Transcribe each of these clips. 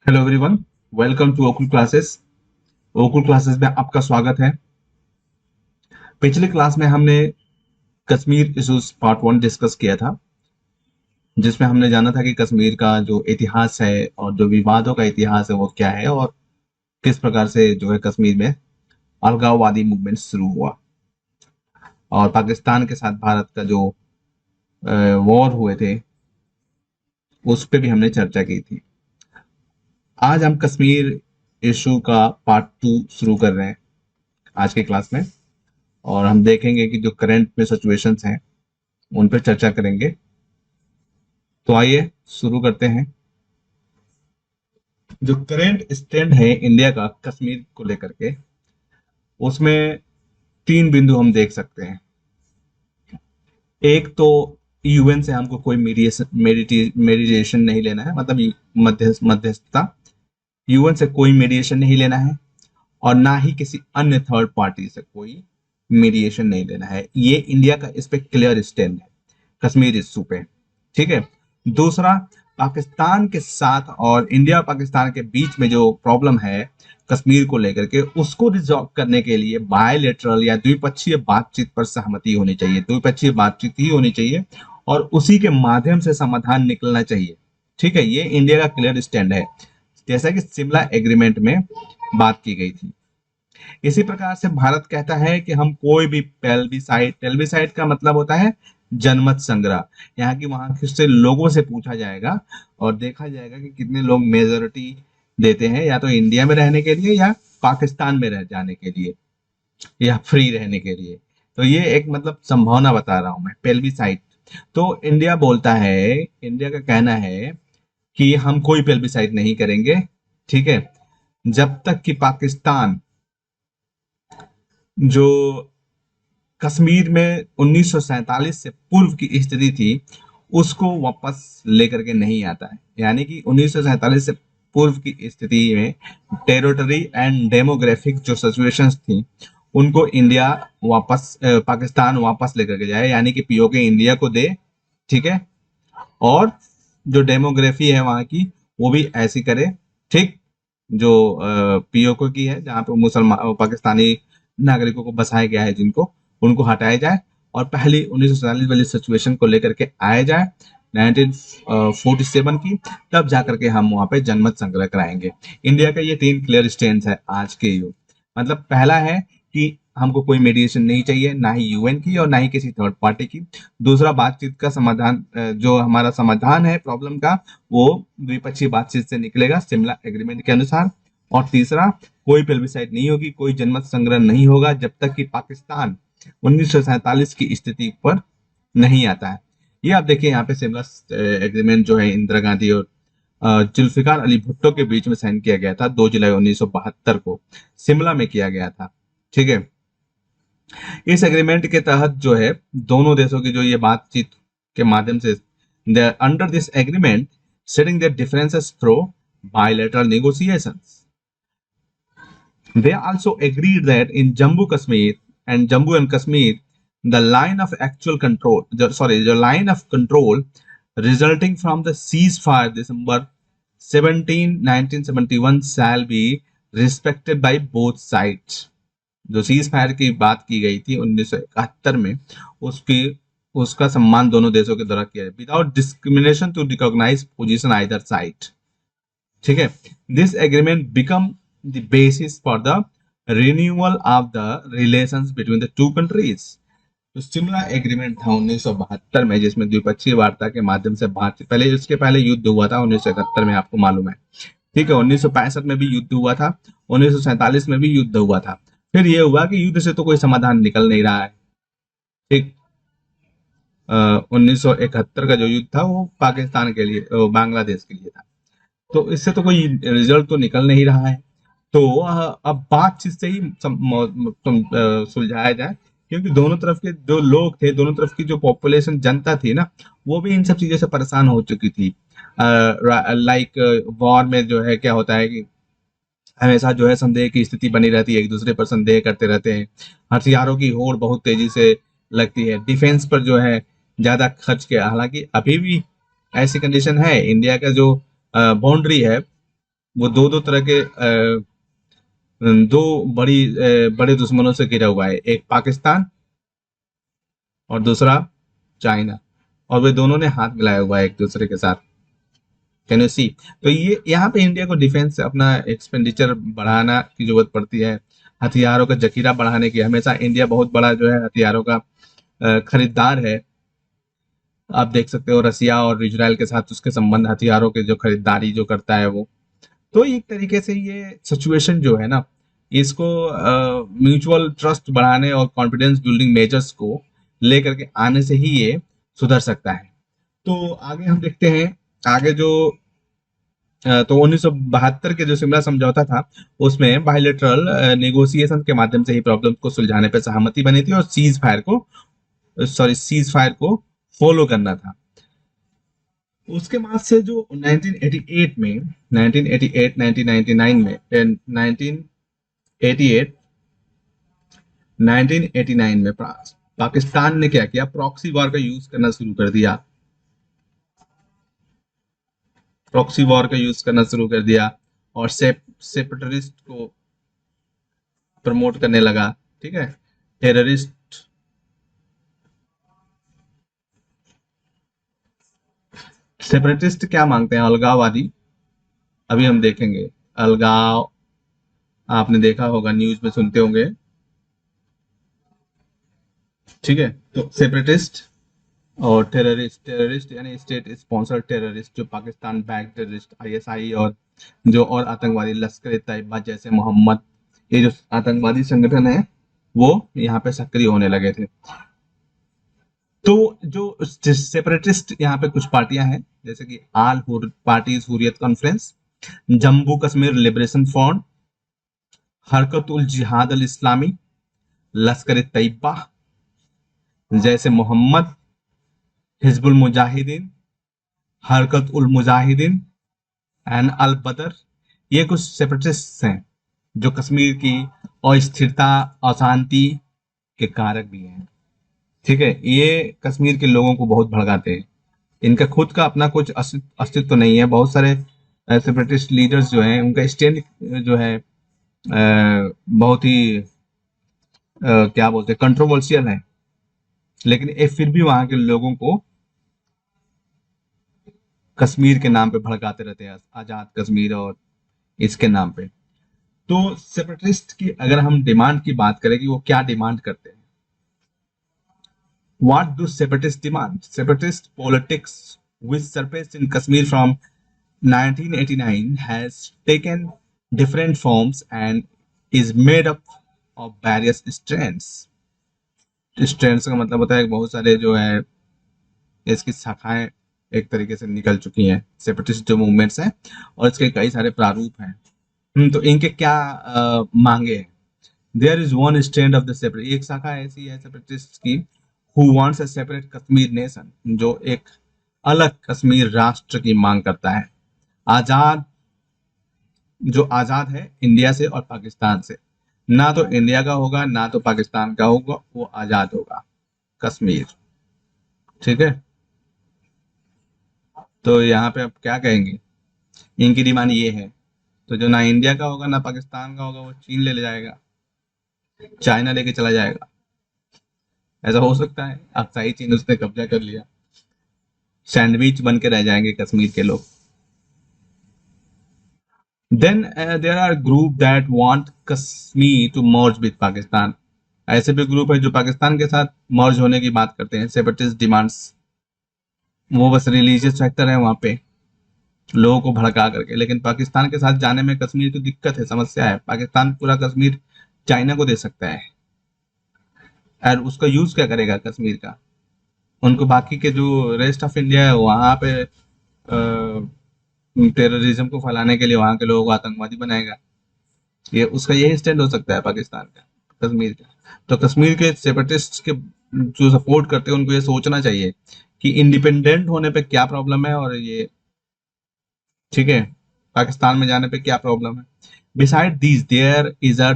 Hello everyone, welcome to Okul classes. Okul classes में आपका स्वागत है। पिछले क्लास में हमने कश्मीर इश्यूज पार्ट 1 डिस्कस किया था, जिसमें हमने जाना था कि कश्मीर का जो इतिहास है और जो विवादों का इतिहास है वो क्या है और किस प्रकार से जो है कश्मीर में अलगाववादी मूवमेंट शुरू हुआ और पाकिस्तान के साथ भारत का जो वॉर हुए थे उस पर भी हमने चर्चा की थी। आज हम कश्मीर इशू का पार्ट 2 शुरू कर रहे हैं आज के क्लास में, और हम देखेंगे कि जो करंट में सिचुएशंस हैं उन पर चर्चा करेंगे। तो आइए शुरू करते हैं। जो करंट स्टैंड है इंडिया का कश्मीर को लेकर के, उसमें तीन बिंदु हम देख सकते हैं। एक तो यूएन से हमको कोई मेडिएशन नहीं लेना है, मतलब मध्यस्थता। यूएन से कोई मेडिएशन नहीं लेना है और ना ही किसी अन्य थर्ड पार्टी से कोई मीडिएशन नहीं लेना है। ये इंडिया का इस पे क्लियर स्टैंड है कश्मीर इश्यू पे। ठीक है। दूसरा, पाकिस्तान के साथ और इंडिया पाकिस्तान के बीच में जो प्रॉब्लम है कश्मीर को लेकर के, उसको रिजॉल्व करने के लिए बायलेटरल या द्विपक्षीय बातचीत पर सहमति होनी चाहिए, द्विपक्षीय बातचीत ही होनी चाहिए और उसी के माध्यम से समाधान निकलना चाहिए। ठीक है, ये इंडिया का क्लियर स्टैंड है, जैसा कि शिमला एग्रीमेंट में बात की गई थी। इसी प्रकार से भारत कहता है कि हम कोई भी पेल्विसाइड का मतलब होता है जनमत संग्रह। यहाँ की वहां से लोगों से पूछा जाएगा और देखा जाएगा कि कितने लोग मेजोरिटी देते हैं, या तो इंडिया में रहने के लिए या पाकिस्तान में रह जाने के लिए या फ्री रहने के लिए। तो ये एक मतलब संभावना बता रहा हूं मैं, पेल्विसाइड। तो इंडिया बोलता है, इंडिया का कहना है कि हम कोई पेल्विसाइड नहीं करेंगे, ठीक है, जब तक कि पाकिस्तान जो कश्मीर में 1947 से पूर्व की स्थिति थी उसको वापस लेकर के नहीं आता है। यानी कि 1947 से पूर्व की स्थिति में टेरिटरी एंड डेमोग्राफिक जो सिचुएशंस थी उनको इंडिया वापस पाकिस्तान वापस लेकर के जाए, यानी कि पीओके इंडिया को दे। ठीक है। और जो डेमोग्राफी है वहां की वो भी ऐसी करे, ठीक, जो पीओके की है, जहाँ पे मुसलमान पाकिस्तानी नागरिकों को बसाया गया है जिनको, उनको हटाया जाए और पहली 1947 वाली सिचुएशन को लेकर के आया जाए 1947 की, तब जाकर के हम वहां पे जनमत संग्रह कराएंगे। इंडिया का ये तीन क्लियर स्टैंड है आज के युग। मतलब पहला है कि हमको कोई मेडिएशन नहीं चाहिए, ना ही यूएन की और ना ही किसी थर्ड पार्टी की। दूसरा, बातचीत का समाधान, जो हमारा समाधान है प्रॉब्लम का, वो द्विपक्षीय बातचीत से निकलेगा शिमला एग्रीमेंट के अनुसार। और तीसरा, कोई प्लेबिसाइड नहीं होगी, कोई जनमत संग्रह नहीं होगा जब तक कि पाकिस्तान 1947 की स्थिति पर नहीं आता है। ये आप देखिए यहाँ पे शिमला एग्रीमेंट जो है इंदिरा गांधी और जुल्फिकार अली भुट्टो के बीच में साइन किया गया था 2 जुलाई 1972 को, शिमला में किया गया था। ठीक है। इस एग्रीमेंट के तहत जो है दोनों देशों की जो ये बातचीत के माध्यम से, under this agreement setting there differences through bilateral negotiations. They also agreed that in Jammu and Kashmir, the line of actual control, the line of control resulting from the ceasefire December 17, 1971 shall be respected by both sides. जो cease fire की बात की गई थी 1971 में, उसकी उसका सम्मान दोनों देशों के द्वारा किया without discrimination to recognise position either side. ठीक है। This agreement become the basis for the renewal of the relations between the two countries. तो शिमला एग्रीमेंट था 1972 में, जिसमें द्विपक्षीय वार्ता के माध्यम से बातचीत, पहले उसके पहले युद्ध हुआ था 1971 में, आपको मालूम है। ठीक है। 1965 में भी युद्ध हुआ था, 1947 में भी युद्ध हुआ था। फिर ये हुआ कि युद्ध से तो कोई समाधान निकल नहीं रहा है। ठीक। 1971 का जो युद्ध था वो पाकिस्तान के लिए, बांग्लादेश के लिए था, तो इससे तो कोई रिजल्ट तो निकल नहीं रहा है। तो अब बातचीत से ही सुलझाया जाए, क्योंकि दोनों तरफ के जो लोग थे, दोनों तरफ की जो पॉपुलेशन जनता थी ना, वो भी इन सब चीजों से परेशान हो चुकी थी। लाइक वॉर में जो है क्या होता है कि हमेशा जो है संदेह की स्थिति बनी रहती है, एक दूसरे पर संदेह करते रहते हैं, हथियारों की होड़ बहुत तेजी से लगती है, डिफेंस पर जो है ज्यादा खर्च किया। हालांकि अभी भी ऐसी कंडीशन है, इंडिया का जो बाउंड्री है वो दो दो तरह के दो बड़े दुश्मनों से घिरा हुआ है, एक पाकिस्तान और दूसरा चाइना, और वे दोनों ने हाथ मिलाया हुआ है एक दूसरे के साथ। Can you see? तो ये यहाँ पे इंडिया को डिफेंस अपना एक्सपेंडिचर बढ़ाना की जरूरत पड़ती है, हथियारों का जखीरा बढ़ाने की। हमेशा इंडिया बहुत बड़ा जो है हथियारों का खरीदार है। आप देख सकते हो रसिया और इजराइल के साथ उसके संबंध, हथियारों के जो खरीदारी जो करता है वो। तो एक तरीके से ये सिचुएशन जो है ना, इसको म्यूचुअल ट्रस्ट बढ़ाने और कॉन्फिडेंस बिल्डिंग मेजर्स को लेकर के आने से ही ये सुधर सकता है। तो आगे हम देखते हैं, आगे जो तो 1972 के जो शिमला समझौता था, उसमें बायलैटरल नेगोशिएशन के माध्यम से ही प्रॉब्लम को सुलझाने पर सहमति बनी थी और सीज फायर को फॉलो करना था। उसके बाद से जो 1988 में 1988 1999 में 1988 1989 में पाकिस्तान ने क्या किया, प्रॉक्सी वॉर का यूज करना शुरू कर दिया। प्रॉक्सी वॉर का यूज करना शुरू कर दिया और सेपरेटरिस्ट को प्रमोट करने लगा। ठीक है, टेररिस्ट सेपरेटिस्ट क्या मांगते हैं, अलगाववादी। अभी हम देखेंगे अलगाव, आपने देखा होगा, न्यूज में सुनते होंगे। ठीक है, तो सेपरेटिस्ट और टेररिस्ट यानी स्टेट स्पॉन्सर्ड टेररिस्ट, जो पाकिस्तान बैक टेररिस्ट आईएसआई और जो और आतंकवादी लश्कर ए तैयबा जैसे मोहम्मद, ये जो आतंकवादी संगठन है वो यहाँ पे सक्रिय होने लगे थे। तो जो सेपरेटिस्ट यहाँ पे कुछ पार्टियां हैं, जैसे कि parties Hurriyat conference, Jammu Kashmir liberation front, Harkat ul जिहाद अल इस्लामी, लश्कर ए तैयबा, जैसे मोहम्मद, हिजबुल मुजाहिदीन, हरकत उल मुजाहिदीन एंड अल बदर। ये कुछ सेपरेटिस्ट हैं जो कश्मीर की अस्थिरता, अशांति के कारक भी हैं। ठीक है, ये कश्मीर के लोगों को बहुत भड़काते हैं। इनका खुद का अपना कुछ अस्तित्व नहीं है। बहुत सारे सेपरेटिस्ट लीडर्स जो हैं, उनका स्टैंड जो है बहुत ही क्या बोलते हैं, कंट्रोवर्शियल है, लेकिन ये फिर भी वहां के लोगों को कश्मीर के नाम पे भड़काते रहते हैं, आजाद कश्मीर और इसके नाम पे। तो सेपरेटिस्ट की अगर हम डिमांड की बात करें कि वो क्या डिमांड करते हैं, what do separatist demand? Separatist politics which surfaced in Kashmir from 1989 has taken different forms and is made up of various strands. Strands का मतलब होता है कि बहुत सारे जो है इसकी शाखाएं एक तरीके से निकल चुकी हैं, सेपरेटिस्ट जो मूवमेंट्स हैं, और इसके कई सारे प्रारूप हैं। तो इनके क्या मांगे हैं? There is one stand of the separate, एक शाखा ऐसी है सेपरेटिस्ट की, who wants a separate Kashmir nation, जो एक अलग कश्मीर राष्ट्र की मांग करता है, आजाद, जो आजाद है इंडिया से और पाकिस्तान से। ना तो इंडिया का होगा ना तो पाकिस्तान का होगा, वो आजाद होगा कश्मीर। ठीक है, तो यहाँ पे आप क्या कहेंगे, इनकी डिमांड ये है। तो जो ना इंडिया का होगा ना पाकिस्तान का होगा, वो चीन ले जाएगा, चाइना लेके चला जाएगा। ऐसा हो सकता है? अक्साई चीन उसने कब्जा कर लिया, सैंडविच बन के रह जाएंगे कश्मीर के लोग। Then there are group that want Kashmir to merge with Pakistan. ऐसे भी ग्रुप है जो पाकिस्तान के साथ मर्ज होने की बात करते हैं। सेपरेटिस्ट डिमांड्स, वो बस रिलीजियस फैक्टर है वहां पे लोगों को भड़का करके, लेकिन पाकिस्तान के साथ जाने में कश्मीर की दिक्कत है, समस्या है। पाकिस्तान पूरा कश्मीर चाइना को दे सकता है, और उसका यूज क्या करेगा कश्मीर का? उनको बाकी के जो रेस्ट ऑफ इंडिया है वहां पे टेररिज्म को फैलाने के लिए वहां के लोगों को आतंकवादी बनाएगा। ये उसका यही स्टैंड हो सकता है पाकिस्तान का कश्मीर का। तो कश्मीर के सेपरेटिस्ट के जो सपोर्ट करते हैं उनको ये सोचना चाहिए कि इंडिपेंडेंट होने पे क्या प्रॉब्लम है, और ये ठीक है पाकिस्तान में जाने पे क्या प्रॉब्लम है। Beside this there is a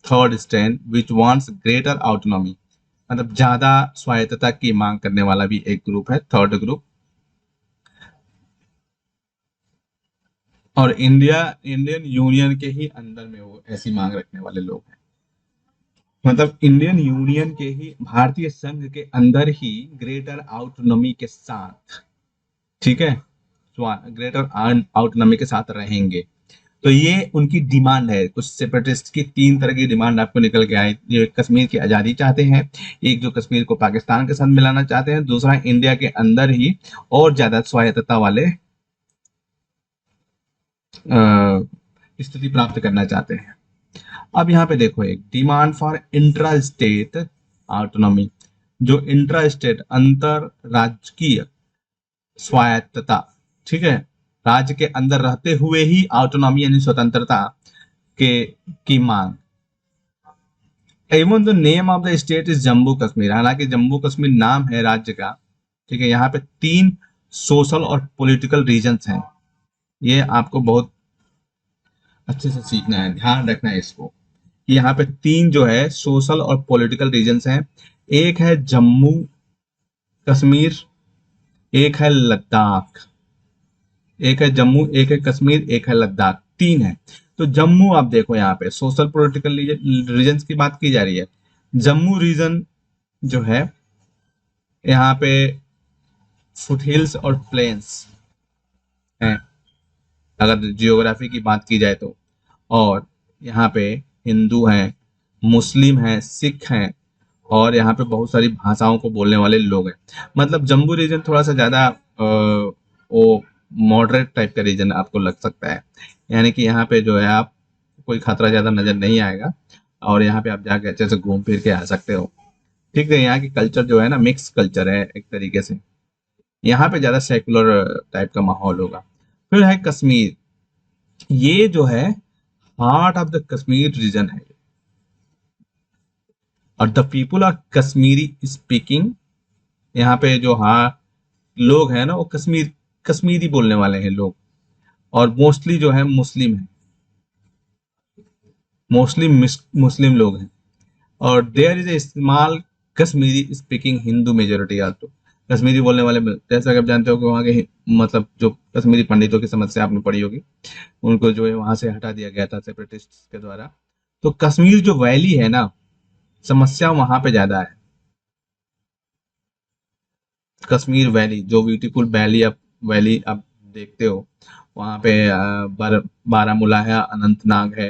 third stand which wants greater autonomy, मतलब ज्यादा स्वायत्तता की मांग करने वाला भी एक ग्रुप है, थर्ड ग्रुप। और इंडियन यूनियन के ही अंदर में वो ऐसी मांग रखने वाले लोग हैं। मतलब इंडियन यूनियन के ही, भारतीय संघ के अंदर ही ग्रेटर ऑटोनॉमी के साथ, ठीक है, ग्रेटर ऑटोनॉमी के साथ रहेंगे। तो ये उनकी डिमांड है। कुछ सेपरेटिस्ट की 3 तरह की डिमांड आपको निकल के आई। ये कश्मीर की आज़ादी चाहते हैं, एक जो कश्मीर को पाकिस्तान के साथ मिलाना चाहते हैं, दूसरा इंडिया के अंदर ही और ज़्यादा स्वायत्तता वाले स्थिति प्राप्त करना चाहते हैं। अब यहाँ पे देखो, एक demand for intra state autonomy, जो इंट्रा स्टेट अंतर राजकीय स्वायत्तता, ठीक है, राज्य के अंदर रहते हुए ही ऑटोनॉमी यानी स्वतंत्रता के की मांग। Even the name of the state is Jammu Kashmir, हालांकि जम्मू कश्मीर नाम है राज्य का, ठीक है। यहाँ पे 3 सोशल और पॉलिटिकल रीजन्स हैं। ये आपको बहुत अच्छे से सीखना है, ध्यान रखना है इसको, कि यहाँ पे 3 जो है सोशल और पॉलिटिकल रीजन्स हैं। एक है जम्मू कश्मीर, एक है लद्दाख, एक है जम्मू, एक है कश्मीर, एक है लद्दाख, 3 है। तो जम्मू आप देखो, यहाँ पे सोशल पॉलिटिकल रीजन की बात की जा रही है। जम्मू रीजन जो है, यहाँ पे फुटहिल्स और प्लेन्स हैं अगर जियोग्राफी की बात की जाए तो, और यहाँ पे हिंदू हैं, मुस्लिम हैं, सिख हैं, और यहाँ पे बहुत सारी भाषाओं को बोलने वाले लोग हैं। मतलब जम्मू रीजन थोड़ा सा ज़्यादा वो मॉडरेट टाइप का रीजन आपको लग सकता है, यानी कि यहाँ पे जो है आप कोई खतरा ज़्यादा नज़र नहीं आएगा, और यहाँ पे आप जाके अच्छे से घूम फिर के आ सकते हो, ठीक है। यहाँ की कल्चर जो है ना, मिक्स कल्चर है एक तरीके से, यहाँ पे ज़्यादा सेकुलर टाइप का माहौल होगा। फिर है कश्मीर, ये जो है heart of the Kashmir region है, और the people are Kashmiri speaking. यहाँ पे जो लोग हैं ना, वो कश्मीरी बोलने वाले हैं लोग, और मोस्टली जो है मुस्लिम है, मुस्लिम लोग हैं। और there is a small Kashmiri speaking Hindu majority also, Kashmiri बोलने वाले, जैसा कि आप जानते हो कि वहाँ के मतलब जो कश्मीरी पंडितों की समस्या आपने पढ़ी होगी, उनको जो है वहां से हटा दिया गया था सेपरेटिस्ट के द्वारा। तो कश्मीर जो वैली है ना, समस्या वहां पे ज्यादा है। कश्मीर वैली, जो ब्यूटीफुल वैली आप देखते हो वहां पे, बारामूला है, अनंतनाग है,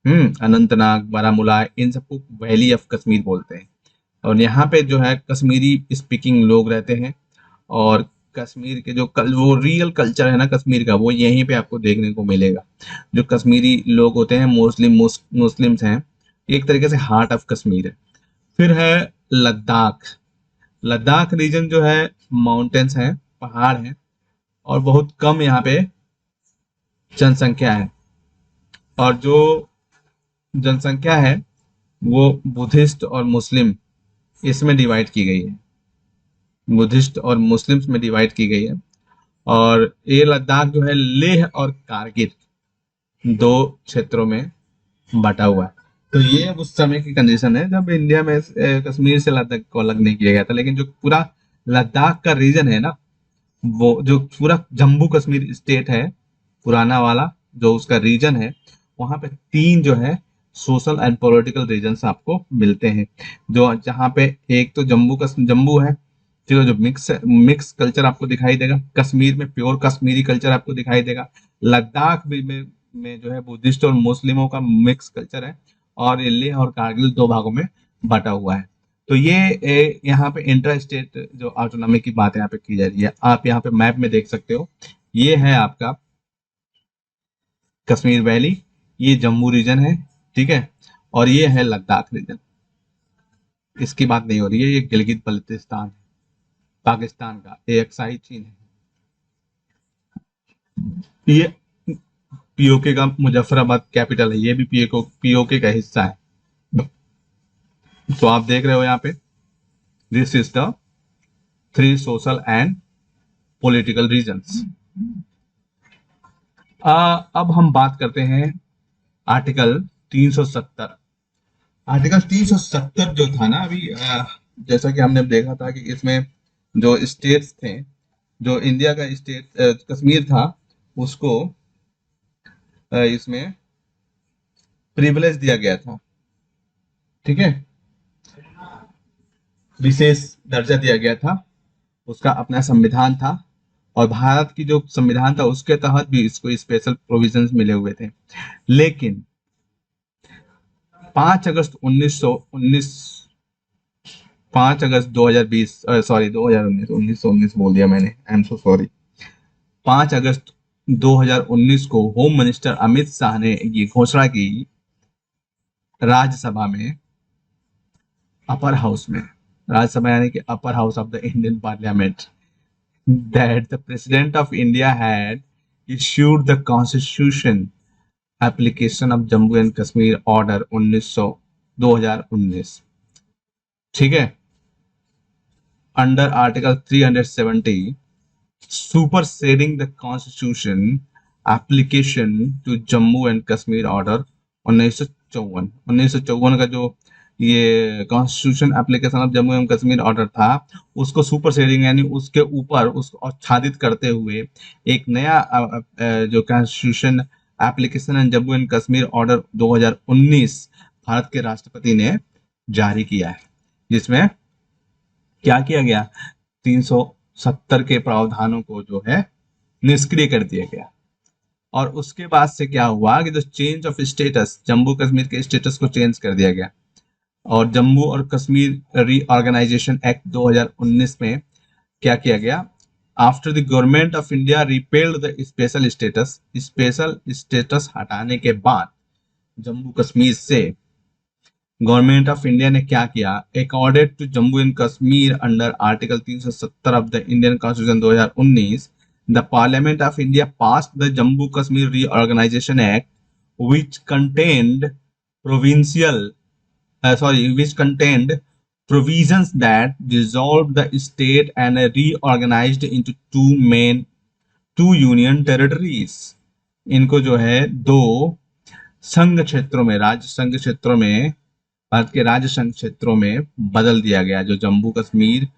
अनंतनाग, बारामूला, इन सबको वैली ऑफ कश्मीर बोलते हैं। और यहाँ पे जो है कश्मीरी स्पीकिंग लोग रहते हैं, और कश्मीर के जो वो रियल कल्चर है ना कश्मीर का, वो यहीं पे आपको देखने को मिलेगा। जो कश्मीरी लोग होते हैं मोस्टली मुस्लिम्स हैं, एक तरीके से हार्ट ऑफ कश्मीर है। फिर है लद्दाख, लद्दाख रीजन जो है माउंटेन्स हैं, पहाड़ हैं, और बहुत कम यहाँ पे जनसंख्या है, और जो जनसंख्या है वो बुद्धिस्ट और मुस्लिम इसमें डिवाइड की गई है, बुद्धिस्ट और मुस्लिम्स में डिवाइड की गई है। और ये लद्दाख जो है लेह और कारगिल 2 क्षेत्रों में बटा हुआ है। तो ये उस समय की कंडीशन है जब इंडिया में कश्मीर से लद्दाख को अलग नहीं किया गया था, लेकिन जो पूरा लद्दाख का रीजन है ना, वो जो पूरा जम्मू कश्मीर स्टेट है पुराना वाला, जो उसका रीजन है, वहां पे 3 जो है सोशल एंड पॉलिटिकल रीजन्स आपको मिलते हैं। जो जहाँ पे एक तो जम्मू है, ठीक है, जो मिक्स कल्चर आपको दिखाई देगा। कश्मीर में प्योर कश्मीरी कल्चर आपको दिखाई देगा। लद्दाख में जो है बुद्धिस्ट और मुस्लिमों का मिक्स कल्चर है, और ये लेह और कारगिल 2 भागों में बटा हुआ है। तो ये यहाँ पे इंटर स्टेट जो ऑटोनॉमी की बात यहाँ पे की जा रही है, आप यहाँ पे मैप में देख सकते हो। ये है आपका कश्मीर वैली, ये जम्मू रीजन है, ठीक है, और ये है लद्दाख रीजन। इसकी बात नहीं हो रही है, ये गिलगित बल्तिस्तान है पाकिस्तान का, ये अक्साई चीन है। ये पीओके का मुजफ्फराबाद कैपिटल है, ये भी पीओके का हिस्सा है। तो आप देख रहे हो यहाँ पे, this is the 3 social and political regions. अब हम बात करते हैं आर्टिकल 370। आर्टिकल 370 जो था ना अभी, जैसा कि हमने देखा था कि इसमें जो स्टेट्स थे, जो इंडिया का स्टेट कश्मीर था, उसको इसमें प्रिविलेज दिया गया था, ठीक है, विशेष दर्जा दिया गया था, उसका अपना संविधान था, और भारत की जो संविधान था उसके तहत भी इसको स्पेशल प्रोविजंस मिले हुए थे। लेकिन 5 अगस्त 1919 5 अगस्त 2020 सॉरी 2019 1919 बोल दिया मैंने, आई एम सो सॉरी। 5 अगस्त 2019 को होम मिनिस्टर अमित शाह ने ये घोषणा की राज्यसभा में, अपर हाउस में, राज्यसभा यानी कि upper house of the Indian parliament, that the president of India had issued the constitution application of Jammu and Kashmir order 2019, ठीक है, under article 370 superseding the constitution application to Jammu and Kashmir order 1954 का जो ये constitution application of Jammu and Kashmir order था, उसको super सेडिंग यानी उसके ऊपर उसको आच्छादित करते हुए एक नया जो constitution application and Jammu and Kashmir order 2019 Bharat के राष्ट्रपति ने जारी किया है, जिसमें क्या किया गया, 370 के प्रावधानों को जो है निष्क्रिय कर दिया गया। और उसके बाद से क्या हुआ कि जो change of status, Jammu Kashmir के स्टेटस को चेंज कर दिया गया, और जम्मू और कश्मीर रीऑर्गेनाइजेशन एक्ट 2019 में क्या किया गया, after the government of India repelled the special status हटाने के बाद जम्मू कश्मीर से गवर्नमेंट ऑफ इंडिया ने क्या किया, accorded to Jammu and Kashmir under article 370 of the Indian constitution 2019, the parliament of India passed the Jammu Kashmir reorganisation act which contained provincial which contained provisions that dissolved the state and reorganized into two union territories। इनको जो है दो संघ क्षेत्रों में, राज्य संघ क्षेत्रों में, भारत के राज्य संघ क्षेत्रों में बदल दिया गया। जो जम्मू कश्मीर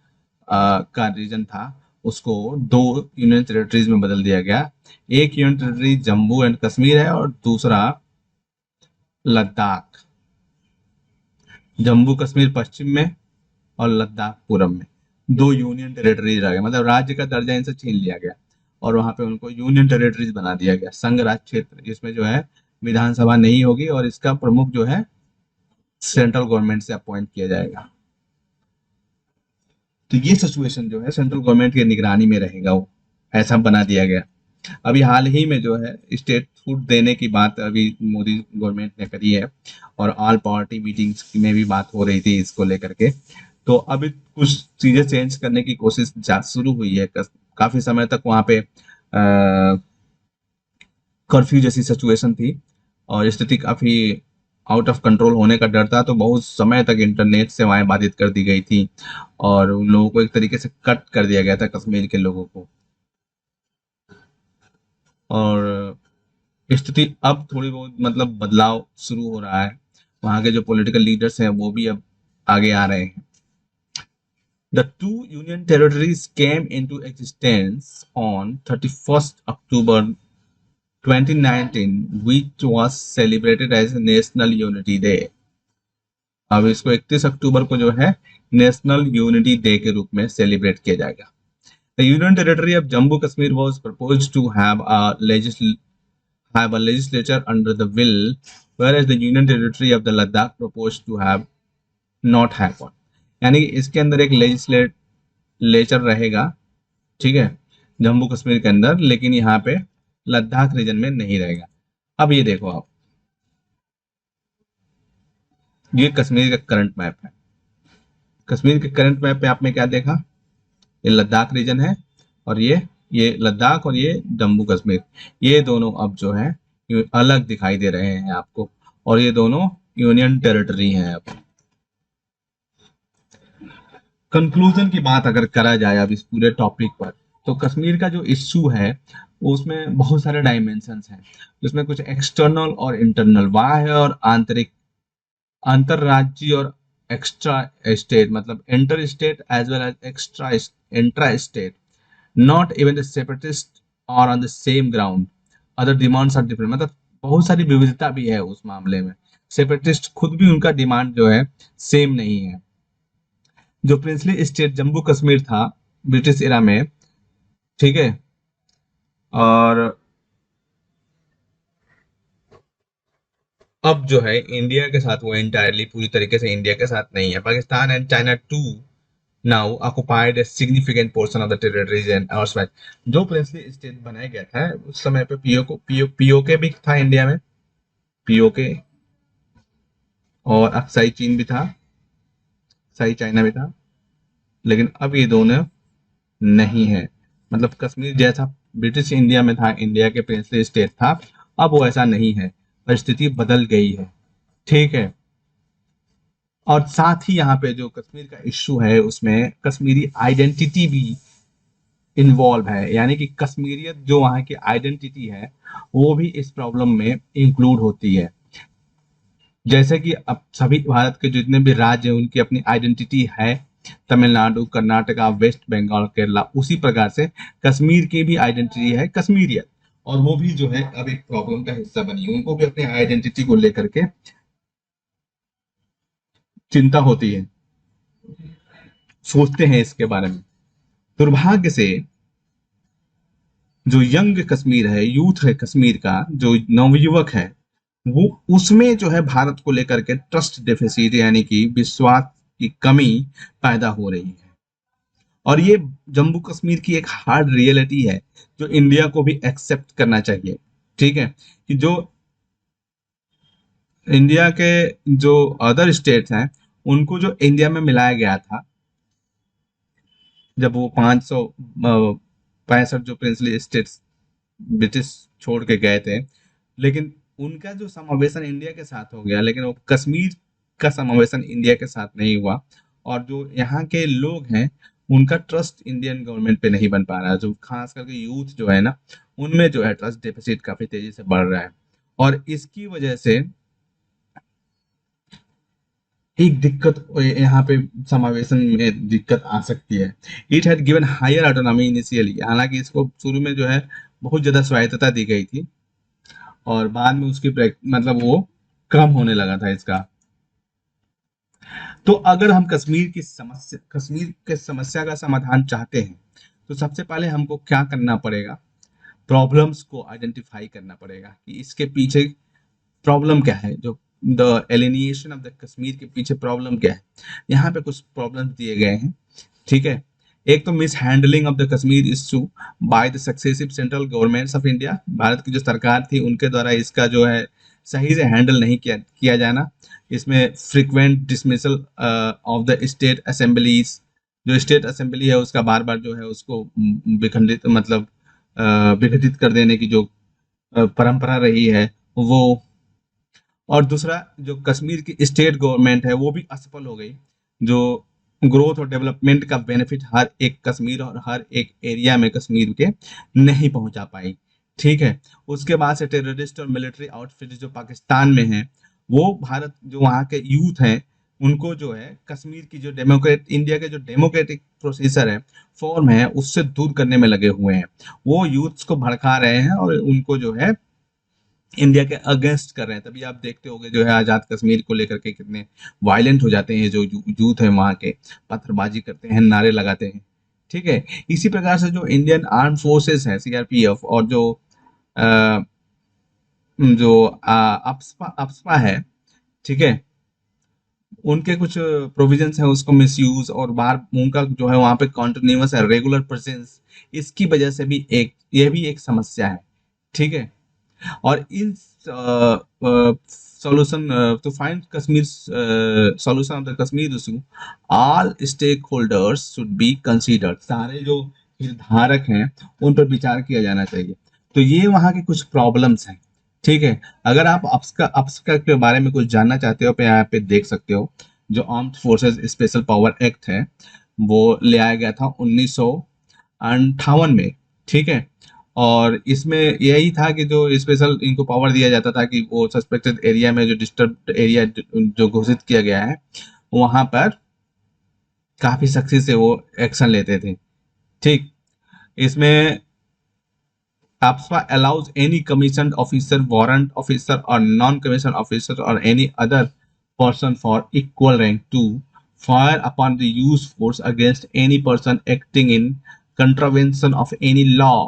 का रीजन था उसको दो यूनियन टेरिटरीज में बदल दिया गया। एक union territory Jammu and Kashmir है और दूसरा लद्दाख। जम्मू कश्मीर पश्चिम में और लद्दाख पूरब में, दो यूनियन टेरिटरीज रह गए, मतलब राज्य का दर्जा इनसे छीन लिया गया और वहां पे उनको यूनियन टेरिटरीज बना दिया गया, संघ राज्य क्षेत्र, जिसमें जो है विधानसभा नहीं होगी और इसका प्रमुख जो है सेंट्रल गवर्नमेंट से अपॉइंट किया जाएगा। तो ये सिचुएशन जो है सेंट्रल गवर्नमेंट की निगरानी में रहेगा, वो ऐसा बना दिया गया। अभी हाल ही में जो है स्टेट फूड देने की बात अभी मोदी गवर्नमेंट ने करी है और ऑल पार्टी मीटिंग्स में भी बात हो रही थी इसको लेकर के। तो अभी कुछ चीजें चेंज करने की कोशिश शुरू हुई है। काफी समय तक वहां पे कर्फ्यू जैसी सिचुएशन थी और स्थिति काफी आउट ऑफ कंट्रोल होने का डर था, तो बहुत समय तक इंटरनेट सेवाएं बाधित कर दी गई थी और उन लोगों को एक तरीके से कट कर दिया गया था, कश्मीर के लोगों को। और स्थिति अब थोड़ी बहुत मतलब बदलाव शुरू हो रहा है, वहां के जो पॉलिटिकल लीडर्स हैं वो भी अब आगे आ रहे हैं। The two union territories came into existence on 31st October 2019, which was celebrated as National Unity Day। अब इसको 31 अक्टूबर को जो है नेशनल यूनिटी डे के रूप में सेलिब्रेट किया जाएगा। The Union Territory of Jammu Kashmir was proposed to have a legislature under the bill, whereas the Union Territory of the Ladakh proposed to have not have one। यानी इसके अंदर एक legislature रहेगा, ठीक है, जम्मू कश्मीर के अंदर, लेकिन यहाँ पे लद्दाख रीजन में नहीं रहेगा। अब ये देखो आप, ये कश्मीर का करंट मैप है। कश्मीर के करंट मैप पे आपने क्या देखा, ये लद्दाख रीजन है और ये लद्दाख और ये जम्मू कश्मीर, ये दोनों अब जो है अलग दिखाई दे रहे हैं आपको और ये दोनों यूनियन टेरिटरी हैं। अब कंक्लूजन की बात अगर करा जाए अब इस पूरे टॉपिक पर, तो कश्मीर का जो इश्यू है उसमें बहुत सारे डायमेंशंस हैं, उसमें कुछ एक्सटर्नल और इंटरनल, बाह्य और आंतरिक, अंतरराज्यीय और एक्स्ट्रा स्टेट, मतलब inter state as well as extra intra state, not even the separatist और on the same ground, other demands are different. मतलब बहुत सारी विविधता भी है उस मामले में। सेपरेटिस्ट खुद भी उनका डिमांड जो है सेम नहीं है। जो प्रिंसली स्टेट जम्मू कश्मीर था ब्रिटिश एरा में, ठीक है, और अब जो है इंडिया के साथ वो एंटायरली पूरी तरीके से इंडिया के साथ नहीं है। Pakistan and China too now occupied a significant portion of the territories and ours. जो प्रिंसली स्टेट बनाया गया था उस समय पे पीओके भी था इंडिया में, पीओके, और अक्साई चीन भी था, अक्साई चाइना भी था, लेकिन अब ये दोनों नहीं है। मतलब कश्मीर जैसा ब्रिटिश इंडिया में था, इंडिया के प्रिंसली स्टेट था, अब वो ऐसा नहीं है, परिस्थिति बदल गई है, ठीक है। और साथ ही यहाँ पे जो कश्मीर का इश्यू है उसमें कश्मीरी आइडेंटिटी भी इन्वॉल्व है, यानी कि कश्मीरियत जो वहाँ की आइडेंटिटी है वो भी इस प्रॉब्लम में इंक्लूड होती है। जैसे कि अब सभी भारत के जितने भी राज्य हैं उनकी अपनी आइडेंटिटी है, तमिलनाडु, कर्नाटका, वेस्ट बंगाल, केरला, उसी प्रकार से कश्मीर की भी आइडेंटिटी है कश्मीरियत, और वो भी जो है अब एक प्रॉब्लम का हिस्सा बनी है। उनको भी अपनी आइडेंटिटी को लेकर के चिंता होती है, सोचते हैं इसके बारे में। दुर्भाग्य से जो यंग कश्मीर है, यूथ है कश्मीर का, जो नवयुवक है, वो उसमें जो है भारत को लेकर के ट्रस्ट डेफिसिट यानी कि विश्वास की कमी पैदा हो रही है। और ये जम्मू कश्मीर की एक हार्ड रियलिटी है जो इंडिया को भी एक्सेप्ट करना चाहिए, ठीक है, कि जो इंडिया के जो अदर स्टेट्स हैं उनको जो इंडिया में मिलाया गया था जब वो 565 जो प्रिंसली स्टेट्स ब्रिटिश छोड़ के गए थे, लेकिन उनका जो समावेशन इंडिया के साथ हो गया, लेकिन वो कश्मीर का समावेशन इंडिया के साथ नहीं हुआ। और जो यहाँ के लोग हैं उनका ट्रस्ट इंडियन गवर्नमेंट पे नहीं बन पा रहा है, जो खास करके यूथ जो है ना उनमें जो है ट्रस्ट डेफिसिट काफी तेजी से बढ़ रहा है। और इसकी वजह से एक दिक्कत यहाँ पे समावेशन में दिक्कत आ सकती है। It had given higher autonomy initially, हालांकि इसको शुरू में जो है बहुत ज्यादा स्वायत्तता दी गई थी और बाद में उसकी मतलब वो कम होने लगा था इसका। तो अगर हम कश्मीर के समस्या का समाधान चाहते हैं तो सबसे पहले हमको क्या करना पड़ेगा, प्रॉब्लम्स को आइडेंटिफाई करना पड़ेगा कि इसके पीछे प्रॉब्लम क्या है, जो the alienation of the Kashmir के पीछे प्रॉब्लम क्या है। यहाँ पे कुछ प्रॉब्लम दिए गए हैं, ठीक है। एक तो miss handling of the Kashmir issue by the successive central governments of India, Bharat की जो सरकार थी उनके द्वारा इसका जो है सही से हैंडल नहीं किया जाना। इसमें frequent dismissal of the state assemblies, जो स्टेट असेंबली है उसका बार बार जो है उसको विखंडित मतलब विघटित कर देने की जो परंपरा रही है वो। और दूसरा जो कश्मीर की स्टेट गवर्नमेंट है वो भी असफल हो गई, जो ग्रोथ और डेवलपमेंट का बेनिफिट हर एक कश्मीर और हर एक एरिया में कश्मीर के नहीं पहुंचा पाई, ठीक है। उसके बाद से टेररिस्ट और मिलिट्री आउटफिट जो पाकिस्तान में है वो भारत जो वहाँ के यूथ हैं उनको जो है कश्मीर की जो इंडिया के जो डेमोक्रेटिक प्रोसीजर है, फॉर्म है, उससे दूर करने में लगे हुए हैं। वो यूथ्स को भड़का रहे हैं और उनको जो है इंडिया के अगेंस्ट कर रहे हैं। तभी आप देखते होंगे जो है आजाद कश्मीर को लेकर के कितने वायलेंट हो जाते हैं, जो यूथ है वहाँ के पत्थरबाजी करते हैं, नारे लगाते हैं, ठीक है। इसी प्रकार से जो इंडियन आर्म फोर्सेस है, सीआरपीएफ, और अ, अप्सपा अप्सपा है, ठीक है, उनके कुछ प्रोविजंस हैं उसको मिसयूज और बाहर उनका जो है वहाँ पे कॉन्टिन्यूस है रेगुलर प्रेजेंस, इसकी वजह से भी ये भी एक समस्या है, ठीक है। और इन solution to find Kashmir's solution of the Kashmir issue, all stakeholders should be considered, सारे जो हितधारक हैं उन पर विचार किया जाना चाहिए। तो ये वहाँ के कुछ प्रॉब्लम्स हैं, ठीक है। अगर आप अप्सका के बारे में कुछ जानना चाहते हो तो यहाँ पे देख सकते हो। जो armed forces special power act है वो ले आया गया था 1958 में, ठीक है। और इसमें यही था कि जो स्पेशल इनको पावर दिया जाता था कि वो सस्पेक्टेड एरिया में जो डिस्टर्ब एरिया जो घोषित किया गया है वहां पर काफी सख्ती से वो एक्शन लेते थे, ठीक। इसमें APSPA allows any commissioned officer, warrant officer, or non-commissioned officer, or any other person for equal rank to fire upon the use force against any person acting in contravention of any law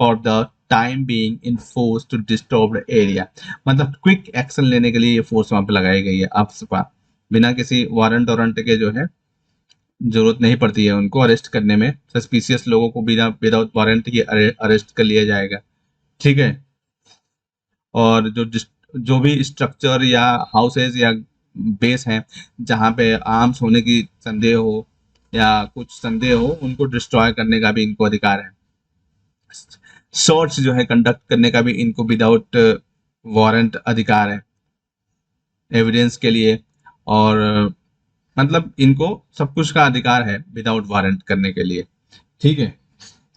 for the time being in force to disturb area. मतलब quick action लेने के लिए ये force वहां पे लगाई गई है। APSPA बिना किसी वारंट के जो है जरूरत नहीं पड़ती है उनको अरेस्ट करने में। सस्पिशियस लोगों को बिना विदाउट वारंट के अरेस्ट कर लिया जाएगा, ठीक है। और जो भी स्ट्रक्चर या हाउसेज या बेस हैं जहाँ पे आर्म्स होने की संदेह हो या कुछ संदेह हो, उनको डिस्ट्रॉय करने का भी इनको अधिकार है। सर्च जो है कंडक्ट करने का भी इनको विदाउट वारंट अधिकार है एविडेंस के लिए, और मतलब इनको सब कुछ का अधिकार है विदाउट वारंट करने के लिए, ठीक है।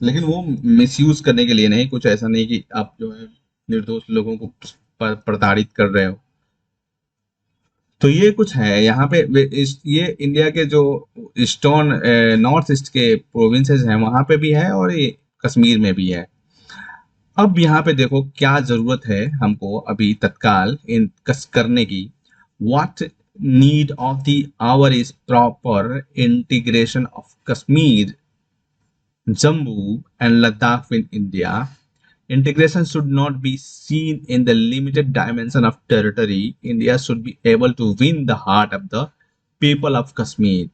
लेकिन वो मिसयूज करने के लिए नहीं, कुछ ऐसा नहीं कि आप जो है निर्दोष लोगों को प्रताड़ित कर रहे हो। तो ये कुछ है यहाँ पे। ये इंडिया के जो ईस्टर्न नॉर्थ ईस्ट के प्रोविंसेस हैं वहां पे भी है और ये कश्मीर में भी है। अब यहाँ पे देखो क्या जरूरत है हमको अभी तत्काल इन करने की। What need of the our is proper integration of Kashmir, Jammu and Ladakh in India. Integration should not be seen in the limited dimension of territory. India should be able to win the heart of the people of Kashmir.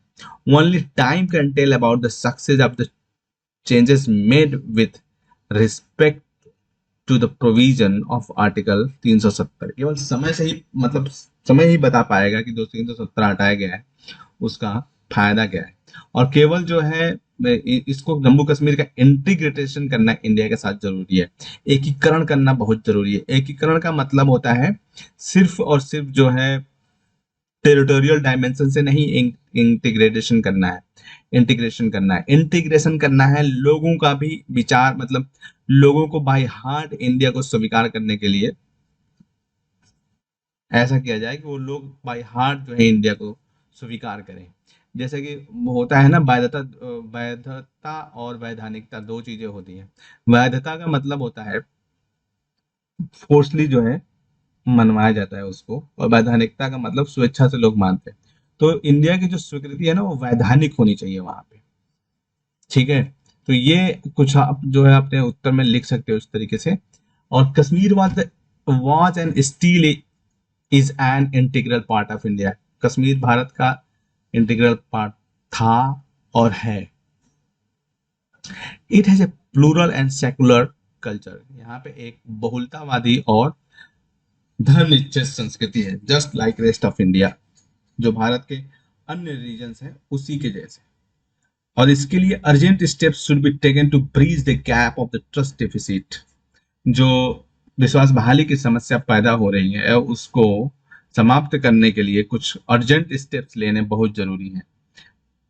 Only time can tell about the success of the changes made with respect to the provision of Article 370। केवल समय से ही मतलब समय ही बता पाएगा कि 370 हटाया गया है, उसका फायदा क्या है। और केवल जो है इसको जम्मू कश्मीर का इंटीग्रेटेशन करना इंडिया के साथ जरूरी है, एकीकरण करना बहुत जरूरी है। एकीकरण का मतलब होता है सिर्फ और सिर्फ जो है टेरिटोरियल डायमेंशन से नहीं इंटीग्रेशन करना है, इंटीग्रेशन करना है लोगों का भी विचार, मतलब लोगों को बाय हार्ट इंडिया को स्वीकार करने के लिए ऐसा किया जाए कि वो लोग बाय हार्ट जो है इंडिया को स्वीकार करें। जैसे कि होता है ना, वैधता और वैधानिकता दो चीजें होती हैं। वैधता का मतलब होता है फोर्सली जो है मनवाया जाता है उसको, और वैधानिकता का मतलब स्वेच्छा से लोग मानते हैं। तो इंडिया की जो स्वीकृति है ना वो वैधानिक होनी चाहिए वहां पे, ठीक है। तो ये कुछ आप जो है अपने उत्तर में लिख सकते हो उस तरीके से। और Kashmir was and still is an integral part of India. Kashmir Bharat का इंटीग्रल पार्ट था और है। It has a plural and secular culture. यहाँ पे एक बहुलतावादी और धर्मनिरपेक्ष संस्कृति है, just like rest of India, जो भारत के अन्य रीजन्स हैं उसी के जैसे। और इसके लिए urgent steps should be taken to breach the gap of the trust deficit. जो विश्वास बहाली की समस्या पैदा हो रही है उसको समाप्त करने के लिए कुछ अर्जेंट स्टेप्स लेने बहुत जरूरी है,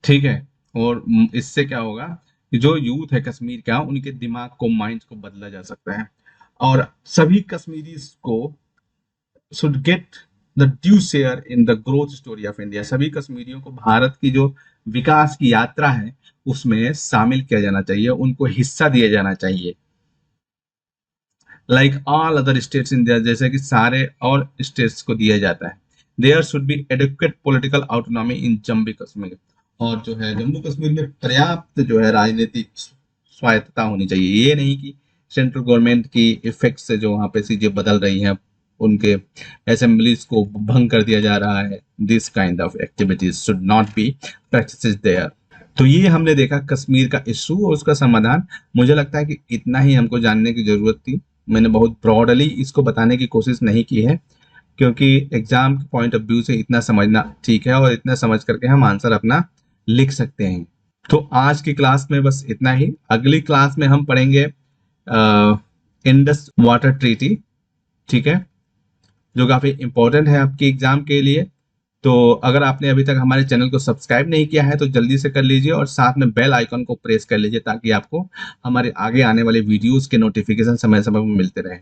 ठीक है। और इससे क्या होगा कि जो यूथ है कश्मीर का, उनके दिमाग को, माइंड को बदला जा सकता है। और सभी कश्मीरी को should get the due share in the growth story of India. सभी कश्मीरियों को भारत की जो विकास की यात्रा है उसमें शामिल किया जाना चाहिए, उनको हिस्सा दिया जाना चाहिए। Like all other states in India, जैसे कि सारे और स्टेट्स को दिया जाता है। There should be adequate political autonomy in Jammu Kashmir. और जो है जम्मू कश्मीर में पर्याप्त जो है राजनीतिक स्वायत्तता होनी चाहिए। ये नहीं कि सेंट्रल गवर्नमेंट की इफेक्ट से जो वहाँ पे चीजें बदल रही हैं, उनके असेंबलीज को भंग कर दिया जा रहा है। This kind of activities should not be practices there. तो ये हमने देखा कश्मीर का इशू और उसका समाधान। मुझे लगता है कि इतना ही हमको जानने की जरूरत थी। मैंने बहुत ब्रॉडली इसको बताने की कोशिश नहीं की है, क्योंकि एग्जाम के पॉइंट ऑफ व्यू से इतना समझना ठीक है और इतना समझ करके हम आंसर अपना लिख सकते हैं। तो आज की क्लास में बस इतना ही। अगली क्लास में हम पढ़ेंगे इंडस वाटर ट्रीटी, ठीक है, जो काफी इंपॉर्टेंट है आपके एग्जाम के लिए। तो अगर आपने अभी तक हमारे चैनल को सब्सक्राइब नहीं किया है तो जल्दी से कर लीजिए और साथ में बेल आइकन को प्रेस कर लीजिए ताकि आपको हमारे आगे आने वाले वीडियोस के नोटिफिकेशन समय समय में मिलते रहे।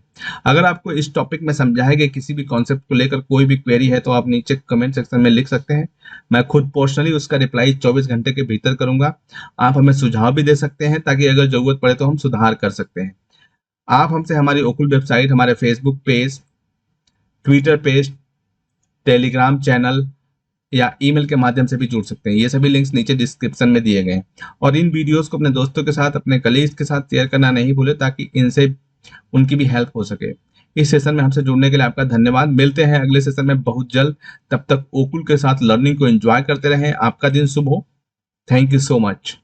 अगर आपको इस टॉपिक में समझाए गए किसी भी कॉन्सेप्ट को लेकर कोई भी क्वेरी है तो आप नीचे कमेंट सेक्शन में लिख सकते हैं। मैं खुद पर्सनली उसका रिप्लाई 24 घंटे के भीतर करूंगा। आप हमें सुझाव भी दे सकते हैं ताकि अगर जरूरत पड़े तो हम सुधार कर सकते हैं। आप हमसे हमारी ओकुल वेबसाइट, हमारे Facebook page, Twitter page, Telegram channel या ईमेल के माध्यम से भी जुड़ सकते हैं। ये सभी लिंक्स नीचे डिस्क्रिप्शन में दिए गए हैं। और इन वीडियोस को अपने दोस्तों के साथ, अपने कलीग्स के साथ शेयर करना नहीं भूलें, ताकि इनसे उनकी भी हेल्प हो सके। इस सेशन में हमसे जुड़ने के लिए आपका धन्यवाद। मिलते हैं अगले सेशन में बहुत जल्द। तब तक ओकुल के साथ लर्निंग को एंजॉय करते रहें। आपका दिन शुभ हो। Thank you so much.